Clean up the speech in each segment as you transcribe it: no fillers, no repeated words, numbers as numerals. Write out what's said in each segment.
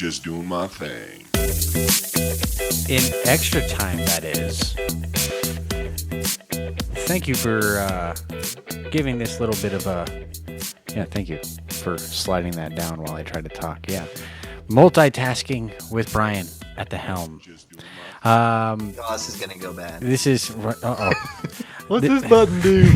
Just doing my thing. In extra time, that is. Thank you for giving this little bit of a... Yeah, thank you for sliding that down while I try to talk. Yeah. Multitasking with Brian at the helm. Oh, this is going to go bad. This is... Uh-oh. What's this button do?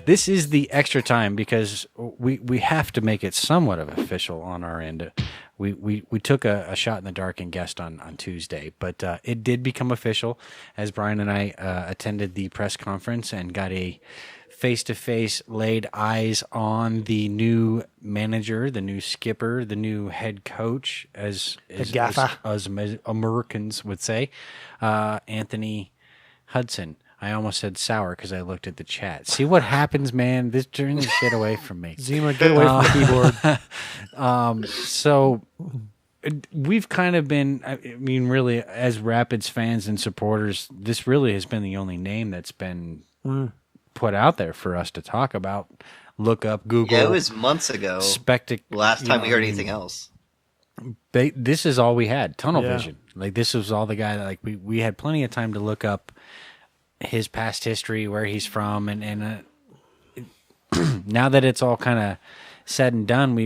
This is the extra time because we have to make it somewhat of official on our end. We took a shot in the dark and guessed on Tuesday, but it did become official as Brian and I attended the press conference and got a face-to-face laid eyes on the new manager, the new skipper, the new head coach, as Americans would say, Anthony Hudson. I almost said sour because I looked at the chat. See what happens, man? This turn this shit away from me. Zima, get away from the keyboard. So we've kind of been, I mean, really, as Rapids fans and supporters, this really has been the only name that's been put out there for us to talk about. Look up, Google. Yeah, it was months ago. Last time we heard anything else. This is all we had. Tunnel vision. Like, this was all the guy that, like, we had plenty of time to look up his past history, where he's from, and now that it's all kind of said and done,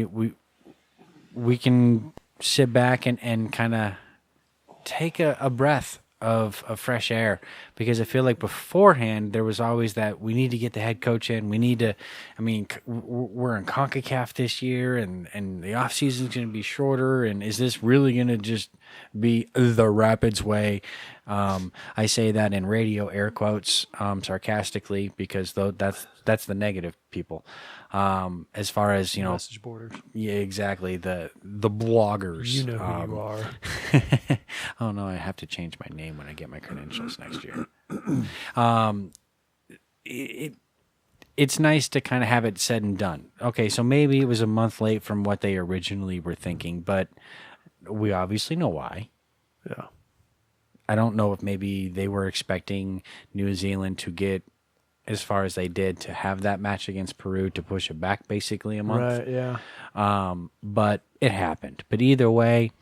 we can sit back and kind of take a breath of fresh air, because I feel like beforehand there was always that we need to get the head coach in. We need to, I mean, we're in CONCACAF this year, and the off season is going to be shorter. And is this really going to just be the Rapids way? I say that in radio air quotes, sarcastically, because that's the negative people. As far as, you know, message boarders. Yeah, exactly. The bloggers. You know who you are. Oh no, I have to change my name when I get my credentials next year. It's nice to kind of have it said and done. Okay, so maybe it was a month late from what they originally were thinking, but we obviously know why. Yeah. I don't know if maybe they were expecting New Zealand to get as far as they did, to have that match against Peru, to push it back basically a month. Right, yeah. But it happened. But either way,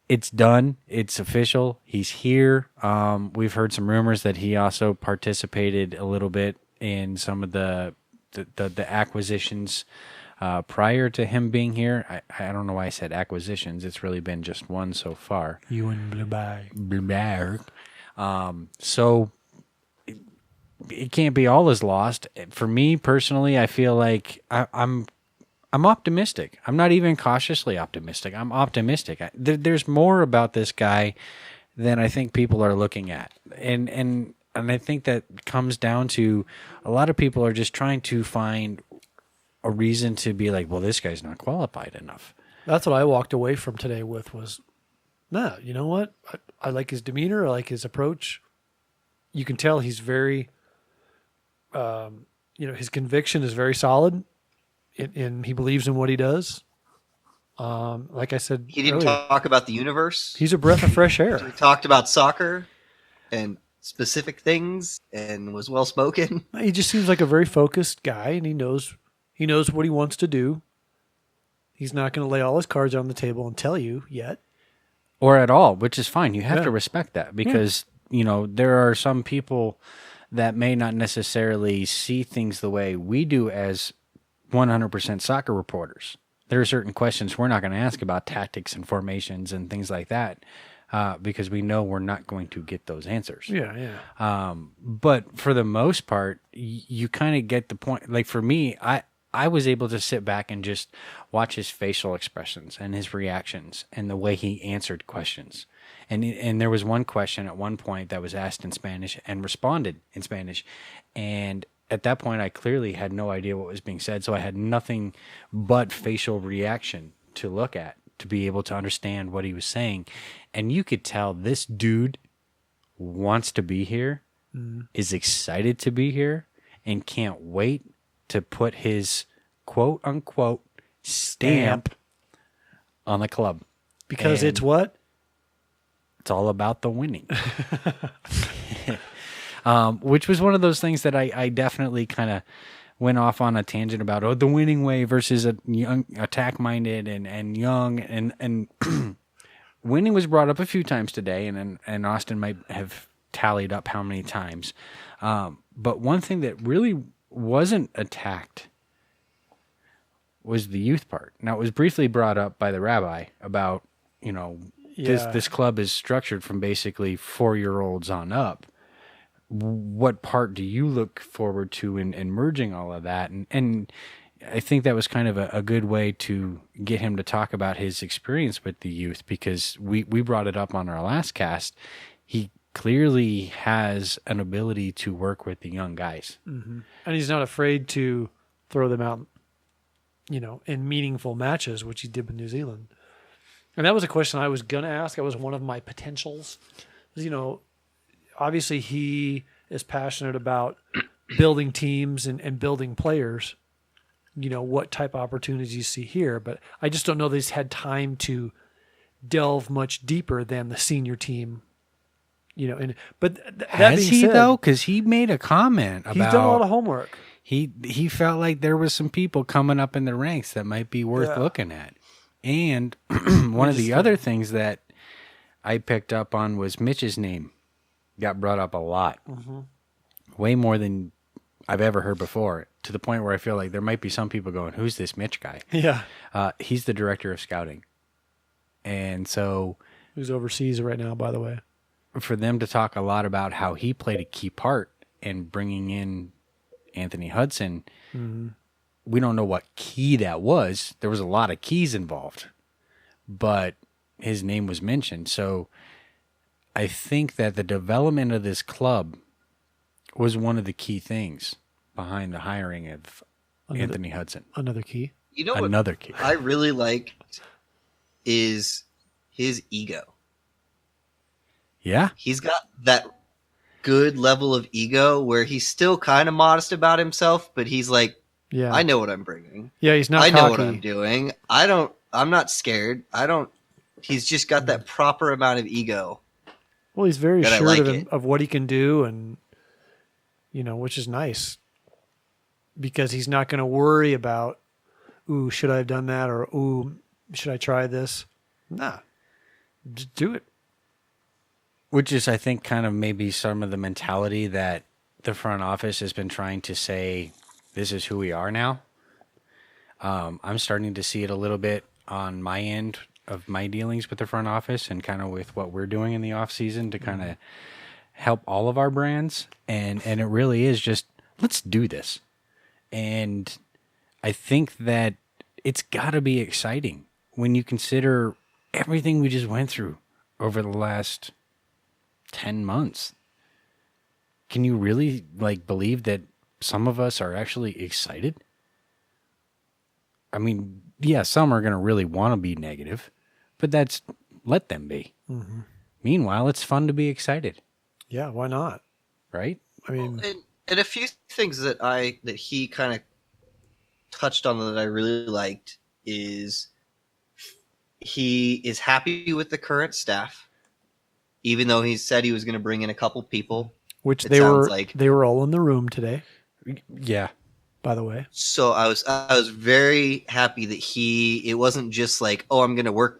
it's done. It's official. He's here. We've heard some rumors that he also participated a little bit in some of the acquisitions prior to him being here. I don't know why I said acquisitions. It's really been just one so far. You and Blueberg. So it can't be all is lost. For me personally, I feel like I'm optimistic. I'm not even cautiously optimistic. I'm optimistic. There's more about this guy than I think people are looking at, and I think that comes down to a lot of people are just trying to find a reason to be like, well, this guy's not qualified enough. That's what I walked away from today with was, nah, you know what? I like his demeanor. I like his approach. You can tell he's very, his conviction is very solid, and he believes in what he does. Like I said, he didn't talk about the universe. He's a breath of fresh air. He talked about soccer and specific things, and was well spoken. He just seems like a very focused guy, and he knows what he wants to do. He's not going to lay all his cards on the table and tell you yet, or at all, which is fine. You have to respect that, because there are some people that may not necessarily see things the way we do as 100% soccer reporters. There are certain questions we're not going to ask about tactics and formations and things like that, because we know we're not going to get those answers. Yeah. But for the most part, you kind of get the point. Like for me, I was able to sit back and just watch his facial expressions and his reactions and the way he answered questions. And there was one question at one point that was asked in Spanish and responded in Spanish. And at that point, I clearly had no idea what was being said. So I had nothing but facial reaction to look at to be able to understand what he was saying. And you could tell this dude wants to be here, is excited to be here, and can't wait to put his quote unquote stamp on the club. Because it's what? It's all about the winning. Which was one of those things that I definitely kind of went off on a tangent about the winning way versus a young attack minded and young and winning was brought up a few times today, and Austin might have tallied up how many times. But one thing that really wasn't attacked was the youth part. Now, it was briefly brought up by the rabbi about, this club is structured from basically 4-year-olds on up. What part do you look forward to in merging all of that? And I think that was kind of a good way to get him to talk about his experience with the youth, because we brought it up on our last cast. He clearly has an ability to work with the young guys. Mm-hmm. And he's not afraid to throw them out, in meaningful matches, which he did with New Zealand. And that was a question I was going to ask. That was one of my potentials. Obviously he is passionate about building teams and building players. What type of opportunities you see here, but I just don't know that he's had time to delve much deeper than the senior team. But that being he said, though? Because he made a comment about he's done a lot of homework. He felt like there was some people coming up in the ranks that might be worth looking at. And one of the other things that I picked up on was Mitch's name got brought up a lot, way more than I've ever heard before, to the point where I feel like there might be some people going, "Who's this Mitch guy?" Yeah, he's the director of scouting, and so who's overseas right now, by the way. For them to talk a lot about how he played a key part in bringing in Anthony Hudson, we don't know what key that was. There was a lot of keys involved, but his name was mentioned. So I think that the development of this club was one of the key things behind the hiring of Anthony Hudson. Another key. Another key. I really like is his ego. Yeah. He's got that good level of ego where he's still kind of modest about himself, but he's like, I know what I'm bringing. Yeah, he's not I cocky. know what I'm doing. I'm not scared. He's just got that proper amount of ego. Well, he's very sure like of what he can do, and which is nice, because he's not going to worry about, ooh, should I have done that, or ooh, should I try this? Nah, just do it. Which is, I think, kind of maybe some of the mentality that the front office has been trying to say, this is who we are now. I'm starting to see it a little bit on my end of my dealings with the front office and kind of with what we're doing in the off season to kind of help all of our brands. And it really is just, let's do this. And I think that it's got to be exciting when you consider everything we just went through over the last 10 months. Can you really believe that some of us are actually excited? I mean, yeah, some are going to really want to be negative, but let them be. Mm-hmm. Meanwhile, it's fun to be excited. Yeah, why not? Right? I mean, and a few things that he kind of touched on that I really liked is he is happy with the current staff, even though he said he was going to bring in a couple people, which they were all in the room today. Yeah. By the way. So I was very happy that it wasn't just like, oh, I'm going to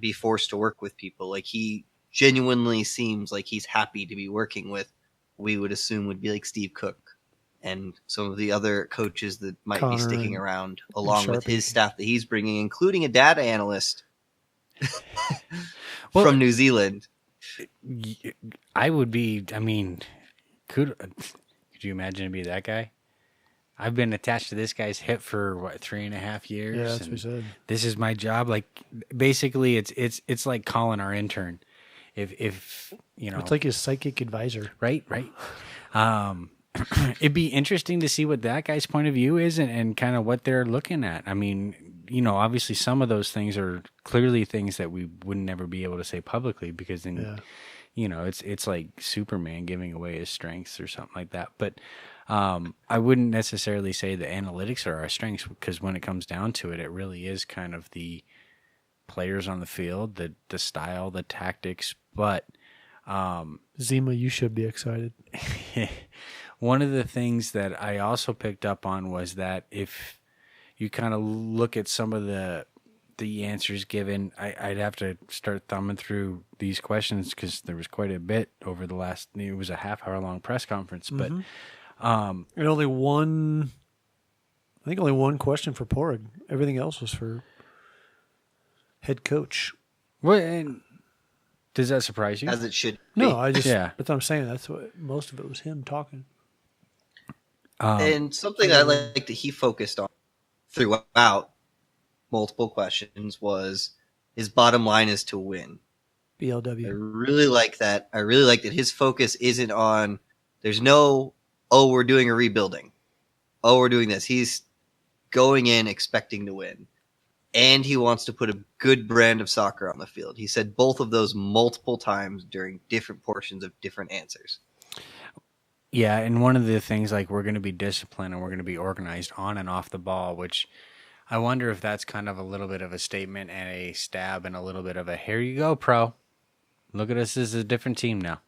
be forced to work with people. Like, he genuinely seems like he's happy to be working with, we would assume would be like Steve Cook and some of the other coaches that might be sticking around along with his staff that he's bringing, including a data analyst from New Zealand. Could you imagine to be that guy? I've been attached to this guy's hip for 3.5 years. Yeah, that's what he said. This is my job. Like, basically, it's like calling our intern. If it's like his psychic advisor. Right. It'd be interesting to see what that guy's point of view is and kind of what they're looking at. I mean, obviously some of those things are clearly things that we would never be able to say publicly, because then, it's like Superman giving away his strengths or something like that. But I wouldn't necessarily say the analytics are our strengths, because when it comes down to it, it really is kind of the players on the field, the style, the tactics. But Zima, you should be excited. one of the things that I also picked up on was that if you kind of look at some of the answers given, I'd have to start thumbing through these questions because there was quite a bit over the last. It was a half-hour long press conference, but and only one. I think only one question for Porg. Everything else was for head coach. what? And does that surprise you? As it should be. No, I just. Yeah. That's what I'm saying. That's what most of it was him talking. And something I like that he focused on throughout multiple questions was his bottom line is to win. I BLW. really like that. I really like that his focus isn't on, there's no, oh, we're doing a rebuilding. Oh, we're doing this. He's going in expecting to win. And he wants to put a good brand of soccer on the field. He said both of those multiple times during different portions of different answers. Yeah, and one of the things, like, we're going to be disciplined and we're going to be organized on and off the ball, which I wonder if that's kind of a little bit of a statement and a stab and a little bit of a, here you go, pro. Look at us as a different team now.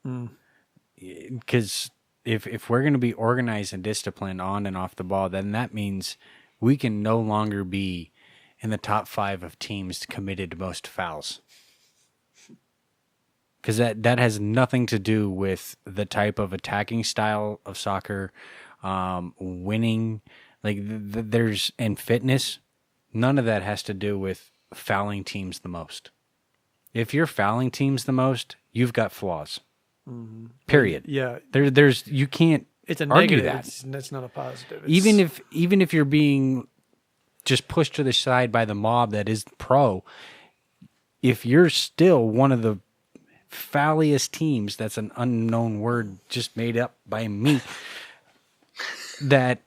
Because if we're going to be organized and disciplined on and off the ball, then that means we can no longer be in the top 5 of teams committed to most fouls. Because that has nothing to do with the type of attacking style of soccer, winning, like there's and fitness. None of that has to do with fouling teams the most. If you're fouling teams the most, you've got flaws. Period. Yeah. There's you can't. It's a argue negative. that. It's not a positive. Even if you're being just pushed to the side by the mob that is pro, if you're still one of the foulliest teams, that's an unknown word just made up by me, that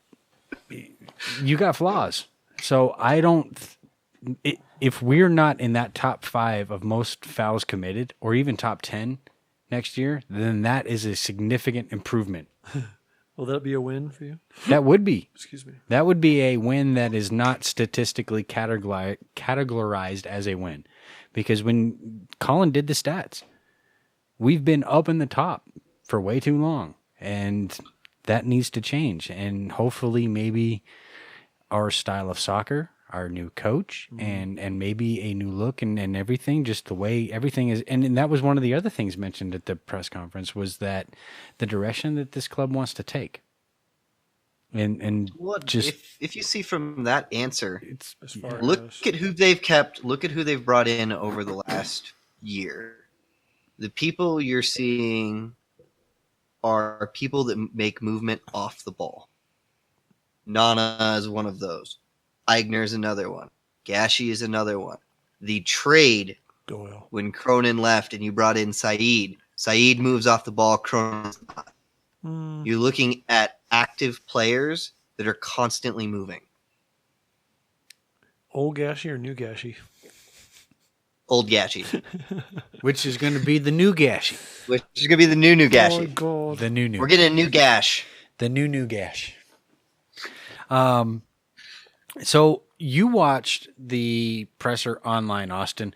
you got flaws. So I don't, if we're not in that top 5 of most fouls committed or even top 10 next year, then that is a significant improvement. Will that be a win for you? That would be. Excuse me. That would be a win that is not statistically categorized as a win. Because when Colin did the stats, we've been up in the top for way too long. And that needs to change. And hopefully maybe our style of soccer, our new coach, and maybe a new look and everything, just the way everything is. And that was one of the other things mentioned at the press conference was that the direction that this club wants to take. And just if you see from that answer, it's look at who they've kept, look at who they've brought in over the last year. The people you're seeing are people that make movement off the ball. Nana is one of those. Eigner is another one. Gashi is another one. The trade, Doyle. when Cronin left and you brought in Said moves off the ball, Cronin's not. You're looking at active players that are constantly moving. Old Gashi or new Gashi? Old Gashi. which is going to be the new Gashi. Which is going to be the new Gashi. Oh, God. The new. We're getting a new Gash. The new Gash. So you watched the presser online, Austin.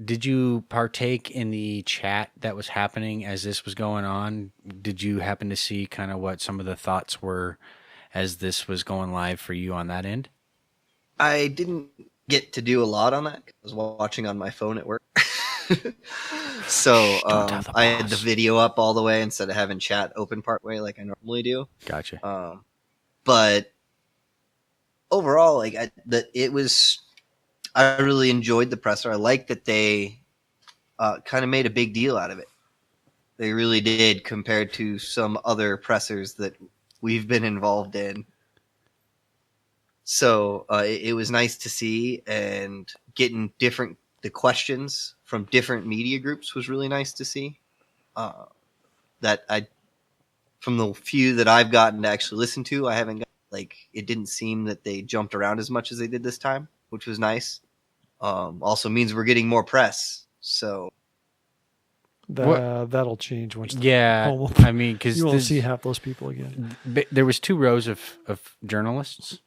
Did you partake in the chat that was happening as this was going on? Did you happen to see kind of what some of the thoughts were as this was going live for you on that end? I didn't get to do a lot on that. I was watching on my phone at work. So I had the video up all the way instead of having chat open part way like I normally do. Gotcha. But overall, like I really enjoyed the presser. I like that they kind of made a big deal out of it. They really did compared to some other pressers that we've been involved in. So it was nice to see, and getting the questions from different media groups was really nice to see. From the few that I've gotten to actually listen to, I haven't got, it didn't seem that they jumped around as much as they did this time, which was nice. Also means we're getting more press. So that'll change once. I mean, because you won't see half those people again. There was 2 rows of journalists,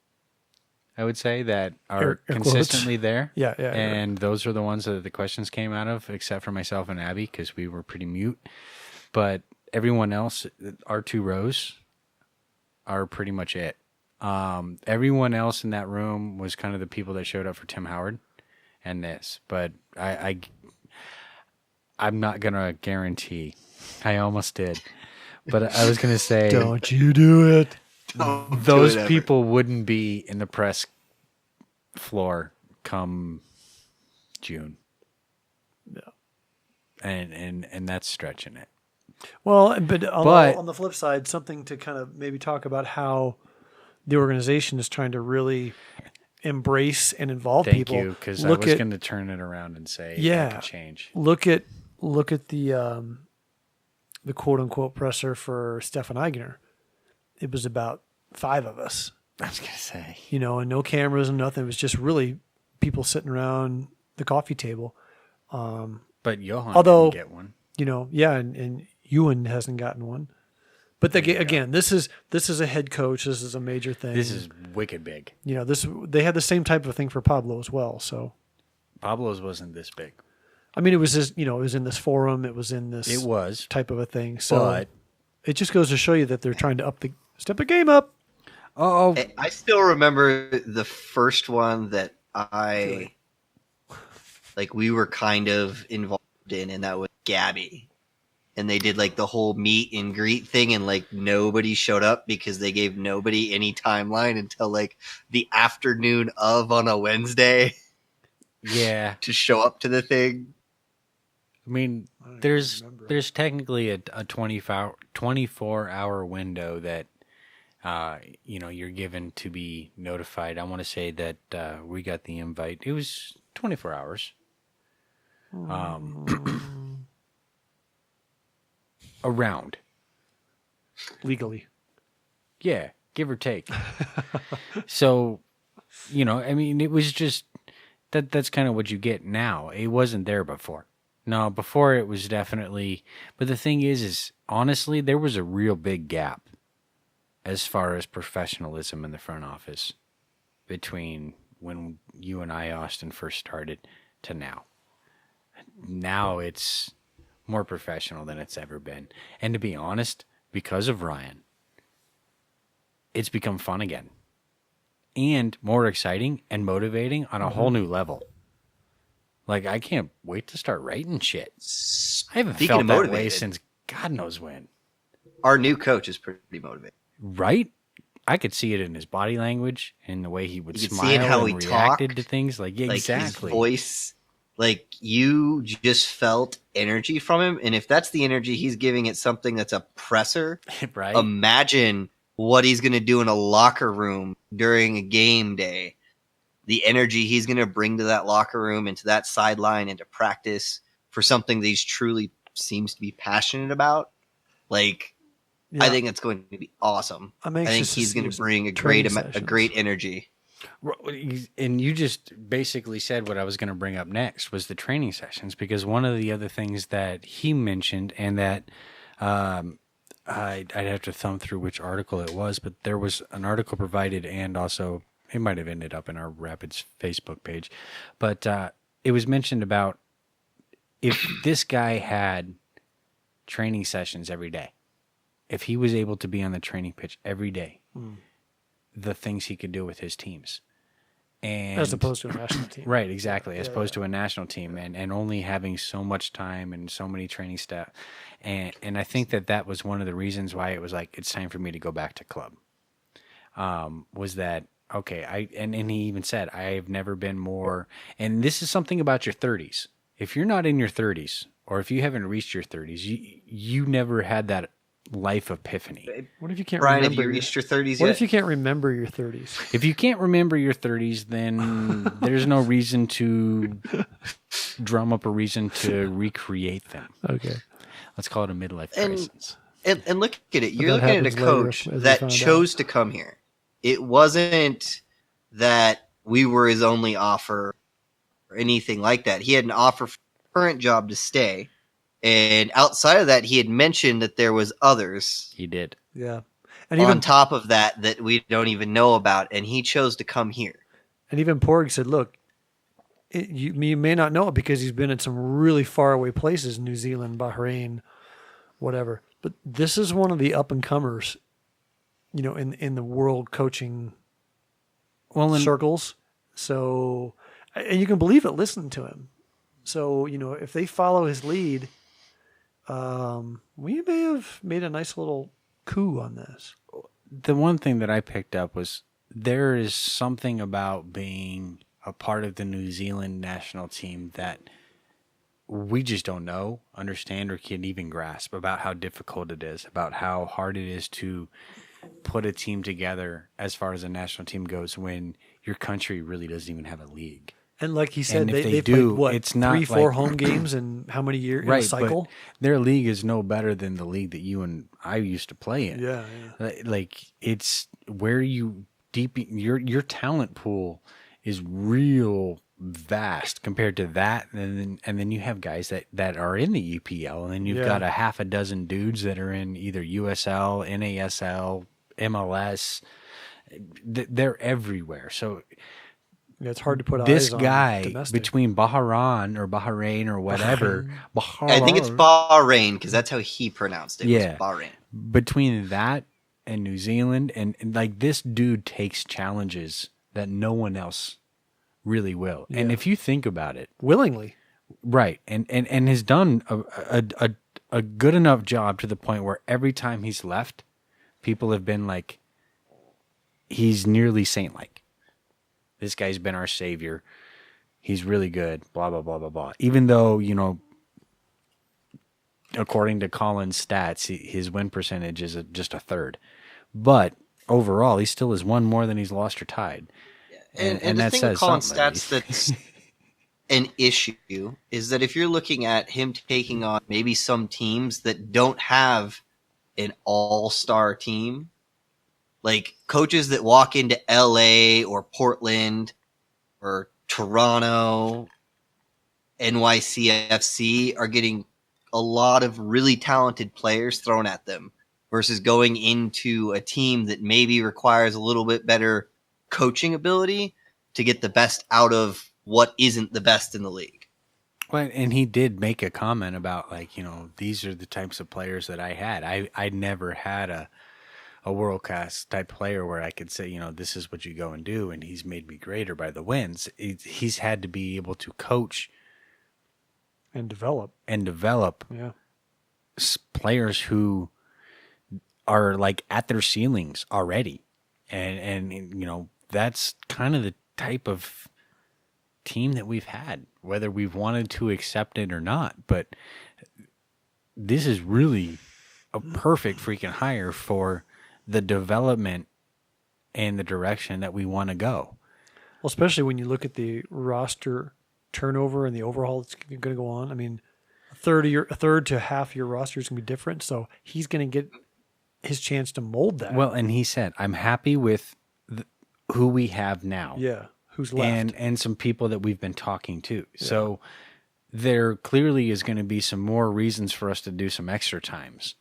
I would say, that are consistently there. Yeah. And those are the ones that the questions came out of, except for myself and Abby, because we were pretty mute. But everyone else, our 2 rows, are pretty much it. Everyone else in that room was kind of the people that showed up for Tim Howard and this, but I'm not gonna guarantee. I almost did, but I was gonna say, don't you do it. Those people wouldn't be in the press floor come June. No. And that's stretching it. Well, but on the flip side, something to kind of maybe talk about how the organization is trying to really embrace and involve people. Thank you, because I was going to turn it around and say that could change. Look at the quote unquote presser for Stefan Eigner. It was about 5 of us. I was going to say, and no cameras and nothing. It was just really people sitting around the coffee table. But Johan didn't get one. And Ewan hasn't gotten one. But again, this is a head coach. This is a major thing. This is wicked big. They had the same type of thing for Pablo as well. So Pablo's wasn't this big. I mean, it was just, it was in this forum. It was in this type of a thing. So but it just goes to show you that they're trying to step the game up. Oh, I still remember the first one that we were kind of involved in, and that was Gabby. And they did the whole meet and greet thing, and nobody showed up because they gave nobody any timeline until the afternoon of on a Wednesday. Yeah. To show up to the thing. I mean, there's technically a 24-hour window that you're given to be notified. I want to say that we got the invite. It was 24 hours. Around. Legally. Yeah, give or take. So, I mean, it was just that's kind of what you get now. It wasn't there before. No, before it was definitely, but the thing is honestly, there was a real big gap as far as professionalism in the front office between when you and I, Austin, first started to now. Now it's more professional than it's ever been. And to be honest, because of Ryan, it's become fun again. And more exciting and motivating on a whole new level. I can't wait to start writing shit. I haven't felt that way since God knows when. Our new coach is pretty motivated. Right? I could see it in his body language and the way he would smile and how he reacted talked, to things. Exactly. His voice, you just felt energy from him. And if that's the energy he's giving it something that's a presser, right? Imagine what he's going to do in a locker room during a game day. The energy he's going to bring to that locker room, into that sideline, into practice for something that he's truly seems to be passionate about. I think it's going to be awesome. I think he's going to bring a great energy. And you just basically said what I was going to bring up next was the training sessions, because one of the other things that he mentioned, and that I'd have to thumb through which article it was, but there was an article provided, and also it might have ended up in our Rapids Facebook page, but it was mentioned about if this guy had training sessions every day, if he was able to be on the training pitch every day, the things he could do with his teams. And as opposed to a national team. Right, exactly. As opposed to a national team, and only having so much time and so many training staff. And I think that was one of the reasons why it was it's time for me to go back to club. Was that, okay, and he even said, I have never been more, and this is something about your 30s. If you're not in your 30s, or if you haven't reached your 30s, you never had that life epiphany. What if you can't Brian, remember? Have you reached your 30s yet? What if you can't remember your 30s? If you can't remember your 30s, then there's no reason to drum up a reason to recreate them. Okay. Let's call it a midlife crisis. And look at it. You're looking at a coach that chose to come here. It wasn't that we were his only offer or anything like that. He had an offer for the current job to stay. And outside of that, he had mentioned that there was others. He did. Yeah. And even on top of that we don't even know about, and he chose to come here. And even Porg said, look, you may not know it because he's been in some really faraway places, New Zealand, Bahrain, whatever. But this is one of the up-and-comers in the world coaching Well, circles. So, and you can believe it, listening to him. So, if they follow his lead, we may have made a nice little coup on this. the one thing that I picked up was there is something about being a part of the New Zealand national team that we just don't know, understand, or can even grasp about how difficult it is, about how hard it is to put a team together as far as a national team goes when your country really doesn't even have a league. And like he said, And if they do, played, what, it's not 3-4 like- home games in how many years in a Right, cycle? but their league is no better than the league that you and I used to play in. Yeah. Like it's where you deep your talent pool is real vast compared to that, and then you have guys that are in the EPL, and then you've got a half a dozen dudes that are in either USL, NASL, MLS. They're everywhere. So Yeah, it's hard to put this eyes on guy domestic. between Bahrain or whatever, I think it's Bahrain because that's how he pronounced it. Yeah. It was Bahrain. between that and New Zealand, and like this dude takes challenges that no one else really will. And Yeah. if you think about it, willingly. right, and has done a good enough job to the point where every time he's left, people have been like, he's nearly saint-like. This guy's been our savior. He's really good, blah, blah, blah, blah, blah. Even though, according to Colin's stats, his win percentage is just a third. But overall, he still has won more than he's lost or tied. And the that thing says with Colin's something. stats that's an issue is that if you're looking at him taking on maybe some teams that don't have an all-star team, like coaches that walk into LA or Portland or Toronto, NYCFC are getting a lot of really talented players thrown at them versus going into a team that maybe requires a little bit better coaching ability to get the best out of what isn't the best in the league. Well, and he did make a comment about these are the types of players that I had. I never had a world class type player where I could say, this is what you go and do, and he's made me greater by the wins. He's had to be able to coach And develop. Yeah. Players who are like at their ceilings already. And that's kind of the type of team that we've had, whether we've wanted to accept it or not. But this is really a perfect freaking hire for the development and the direction that we want to go. Well, especially when you look at the roster turnover and the overhaul that's going to go on. I mean, a third to half your roster is going to be different. So he's going to get his chance to mold that. Well, and he said, I'm happy with who we have now. Yeah. Who's left. And some people that we've been talking to. Yeah. So there clearly is going to be some more reasons for us to do some extra times.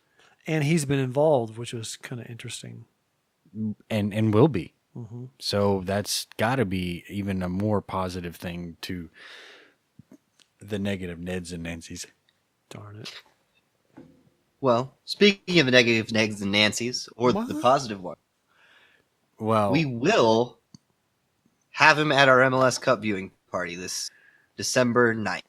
And he's been involved, which was kind of interesting. And will be. Mm-hmm. So that's got to be even a more positive thing to the negative Neds and Nancys. Darn it. Well, speaking of the negative Neds and Nancys, or the positive one, well, we will have him at our MLS Cup viewing party this December 9th.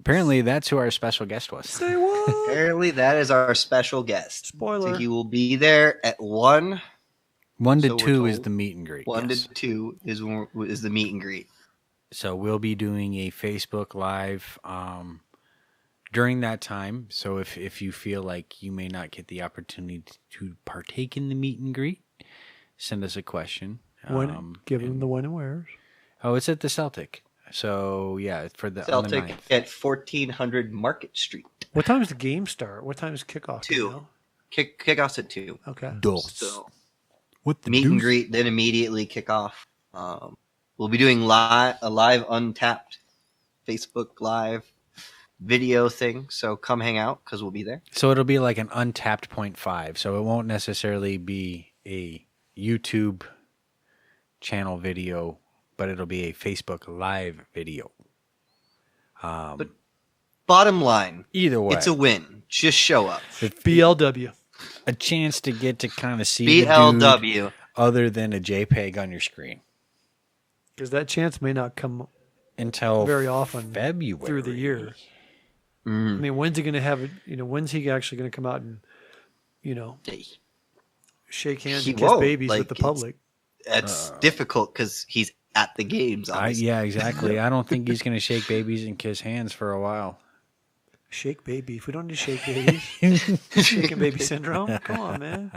Apparently, that's who our special guest was. Say what? Apparently, that is our special guest. Spoiler. So he will be there at 1. 1 to 2 is the meet and greet. 1 yes. to 2 is the meet and greet. So we'll be doing a Facebook Live during that time. So if you feel like you may not get the opportunity to partake in the meet and greet, send us a question. Give him the when and wheres. Oh, it's at the Celtic. So yeah, for the Celtic on the 9th. at 1400 Market Street. What time does the game start? What time is kickoff? 2. Kickoff's at 2. Okay. So What the meet and deuce? greet, then immediately kick off. We'll be doing a live Untapped Facebook Live video thing. So come hang out because we'll be there. So it'll be like an untapped 0.5. So it won't necessarily be a YouTube channel video, but it'll be a Facebook Live video. But bottom line, Either way, it's a win. Just show up. BLW. a chance to get to kind of see the dude BLW. other than a JPEG on your screen. Because that chance may not come Until very often February. through the year. I mean, when's he going to have it? When's he actually going to come out and, shake hands and kiss babies with the public? That's difficult because he's at the games. Obviously. Yeah, exactly. I don't think he's going to shake babies and kiss hands for a while. Shake baby. If we don't do shake babies, shaking baby syndrome. Come on, man.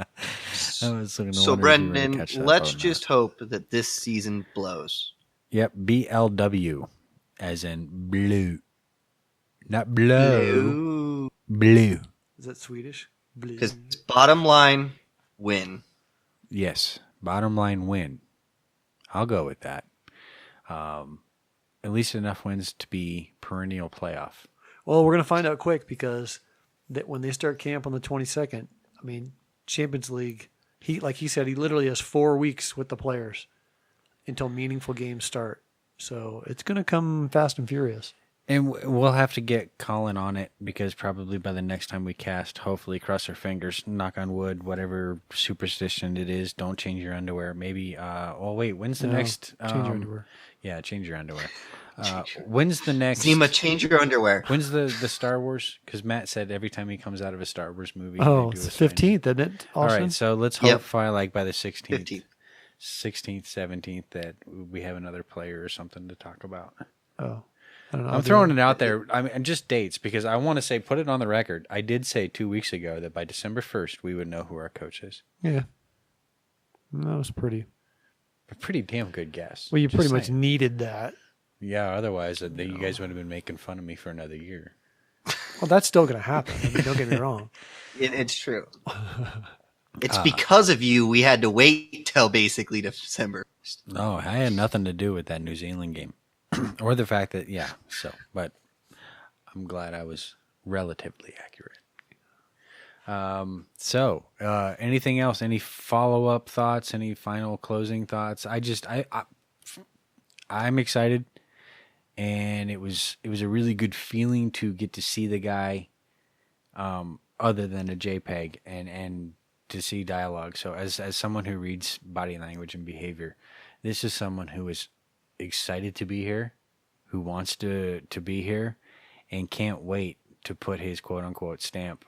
So Brendan, let's just hope that this season blows. Yep, BLW, as in blue, not blow. Blue. Is that Swedish? Blue. Because bottom line, win. Yes, bottom line win. I'll go with that. At least enough wins to be perennial playoff. Well, we're going to find out quick because when they start camp on the 22nd, I mean, Champions League, like he said, he literally has 4 weeks with the players until meaningful games start. So it's going to come fast and furious. And we'll have to get Colin on it because probably by the next time we cast, hopefully cross our fingers, knock on wood, whatever superstition it is, don't change your underwear. Maybe, when's the next? Change your underwear. Yeah, change your underwear. When's the next? Zima, change your underwear. When's the Star Wars? Because Matt said every time he comes out of a Star Wars movie, oh, it's the 15th, isn't it? All right, so let's hope by the 16th, 15th, 17th that we have another player or something to talk about. Oh, I don't know. I'm throwing it out there. I mean, just dates because I want to say, put it on the record. I did say 2 weeks ago that by December 1st we would know who our coach is. Yeah, that was pretty. A pretty damn good guess. Well, you pretty much needed that. Yeah, otherwise you guys would have been making fun of me for another year. Well, that's still going to happen. I mean, don't get me wrong. It's true. It's because of you we had to wait till basically December. No, I had nothing to do with that New Zealand game. Or the fact that, but I'm glad I was relatively accurate. Anything else? Any follow-up thoughts? Any final closing thoughts? I'm excited. And it was a really good feeling to get to see the guy other than a JPEG and to see dialogue. So as someone who reads body language and behavior, this is someone who is excited to be here, who wants to be here, and can't wait to put his quote-unquote stamp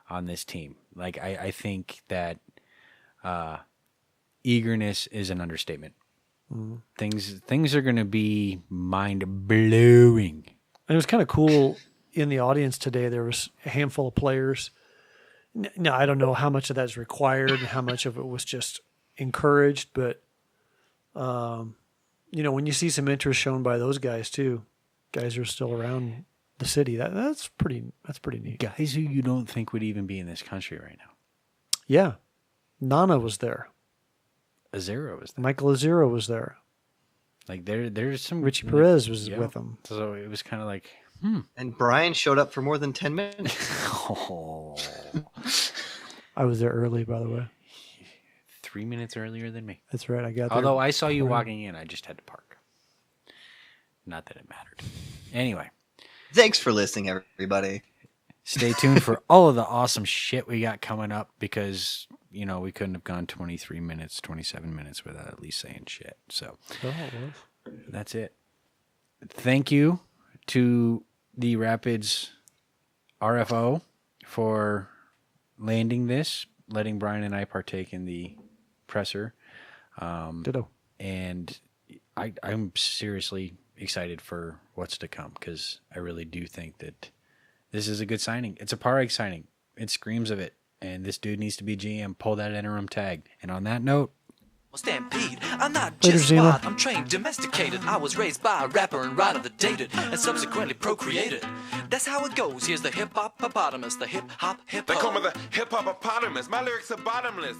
on this team. Like, I think that eagerness is an understatement. Mm. Things are going to be mind-blowing. It was kind of cool in the audience today. There was a handful of players. Now, I don't know how much of that is required and how much of it was just encouraged, but when you see some interest shown by those guys too, guys who are still around the city, that's pretty neat. Guys who you don't think would even be in this country right now. Yeah. Nana was there. Azero was there. Michael Azero was there. Like there's some Richie Perez was with him. So it was kind of like, And Brian showed up for more than 10 minutes. I was there early, by the way. 3 minutes earlier than me. That's right. I got there. Although I saw you walking in, I just had to park. Not that it mattered. Anyway. Thanks for listening, everybody. Stay tuned for all of the awesome shit we got coming up because, we couldn't have gone 27 minutes without at least saying shit. So that's it. Thank you to the Rapids RFO for landing this, letting Brian and I partake in the presser. Ditto. And I'm seriously excited for what's to come because I really do think that this is a good signing. It's a par egg signing. It screams of it. And this dude needs to be GM. Pull that interim tag. And on that note, Stampede. I'm not just smart, I'm trained, domesticated. I was raised by a rapper and writer that dated and subsequently procreated. That's how it goes. Here's the hip-hop hippopotamus, the hip-hop hippo. They call me the hip-hop hippopotamus. My lyrics are bottomless.